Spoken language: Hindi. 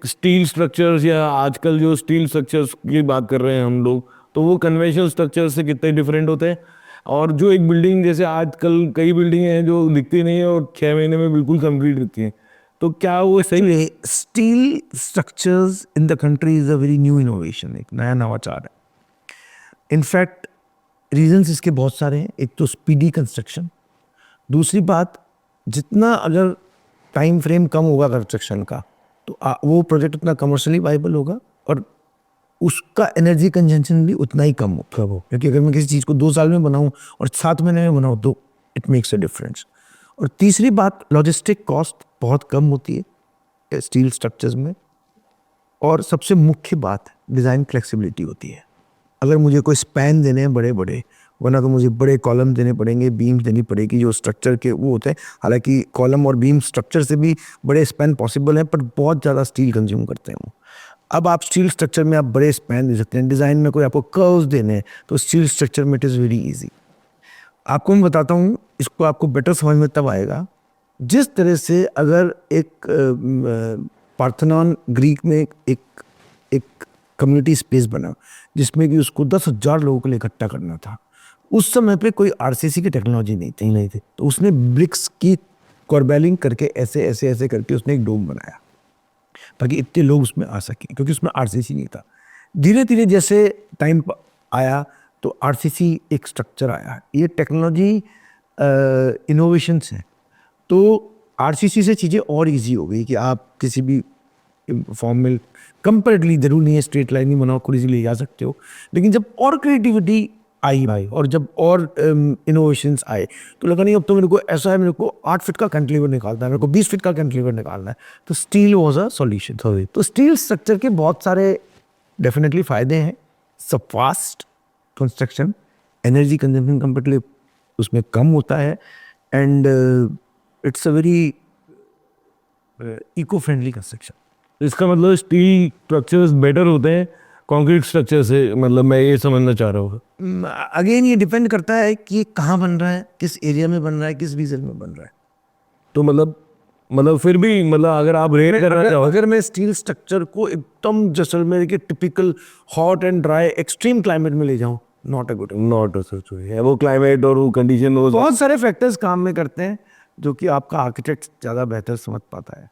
स्टील स्ट्रक्चर्स या आजकल जो स्टील स्ट्रक्चर्स की बात कर रहे हैं हम लोग, तो वो कन्वेंशनल स्ट्रक्चर से कितने डिफरेंट होते हैं। और जो एक बिल्डिंग, जैसे आजकल कई बिल्डिंगें हैं जो दिखती नहीं है और 6 महीने में बिल्कुल कंप्लीट दिखती हैं, तो क्या वो सही? Steel structures in the country is a very new innovation, एक नया नवाचार है। इनफैक्ट रीजंस इसके बहुत सारे हैं। एक तो स्पीडी कंस्ट्रक्शन, दूसरी बात जितना अगर टाइम फ्रेम कम होगा कंस्ट्रक्शन का तो वो प्रोजेक्ट उतना कमर्शियली वाइबल होगा और उसका एनर्जी कंजम्पशन भी उतना ही कम होगा। क्योंकि अगर मैं किसी चीज़ को 2 साल में बनाऊं और 7 महीने में बनाऊं तो इट मेक्स अ डिफरेंस। और तीसरी बात, लॉजिस्टिक कॉस्ट बहुत कम होती है स्टील स्ट्रक्चर्स में। और सबसे मुख्य बात, डिज़ाइन फ्लेक्सिबिलिटी होती है। अगर मुझे कोई स्पैन देने हैं बड़े बड़े, वरना तो मुझे बड़े कॉलम देने पड़ेंगे, बीम्स देनी पड़ेगी जो स्ट्रक्चर के वो होते हैं। हालांकि कॉलम और बीम स्ट्रक्चर से भी बड़े स्पैन पॉसिबल हैं, पर बहुत ज़्यादा स्टील कंज्यूम करते हैं वो। अब आप स्टील स्ट्रक्चर में आप बड़े स्पैन दे सकते हैं। डिज़ाइन में कोई आपको कर्व्स देने हैं तो स्टील स्ट्रक्चर में इट इज़ वेरी ईजी। आपको मैं बताता हूँ, इसको आपको बेटर समझ में तब आएगा जिस तरह से अगर एक पार्थेनॉन ग्रीक में एक एक कम्युनिटी स्पेस बना जिसमें कि उसको 10,000 लोगों के लिए इकट्ठा करना था। उस समय पे कोई आरसीसी की टेक्नोलॉजी नहीं थी, तो उसने ब्रिक्स की कॉर्बेलिंग करके ऐसे ऐसे ऐसे करके उसने एक डोम बनाया ताकि इतने लोग उसमें आ सकें, क्योंकि उसमें आरसीसी नहीं था। धीरे धीरे जैसे टाइम आया तो आरसीसी एक स्ट्रक्चर आया। ये टेक्नोलॉजी इनोवेशंस हैं। तो आरसीसी से चीज़ें और इजी हो गई कि आप किसी भी फॉर्म में कंपेरेटली, जरूर नहीं है स्ट्रेट लाइन ही बनाओ, खुद इजीली जा सकते हो। लेकिन जब और क्रिएटिविटी आई भाई, और जब और इनोवेशंस आए तो लगा नहीं अब तो मेरे को ऐसा है, मेरे को 8 फीट का कैंटिलीवर निकालना है, मेरे को 20 फीट का कैंटिलीवर निकालना है, तो स्टील वॉज अ सॉल्यूशन। तो स्टील स्ट्रक्चर के बहुत सारे डेफिनेटली फायदे हैं। सब fast construction, energy consumption comparatively उसमें कम होता है, and it's a very eco friendly construction. इसका मतलब स्टील स्ट्रक्चर्स बेटर होते हैं कंक्रीट स्ट्रक्चर से, मतलब मैं ये समझना चाह रहा हूँ। अगेन ये डिपेंड करता है कि कहाँ बन रहा है, किस एरिया में बन रहा है, किस रीजन में बन रहा है। तो मतलब फिर भी मतलब अगर आप रेट करना चाहो, अगर मैं स्टील स्ट्रक्चर को एकदम जैसलमेर के typical hot and dry extreme climate में ले जाऊं, नॉट अ गुड। नॉट है वो क्लाइमेट और वो कंडीशन, वो बहुत सारे फैक्टर्स काम में करते हैं जो कि आपका आर्किटेक्ट ज़्यादा बेहतर समझ पाता है।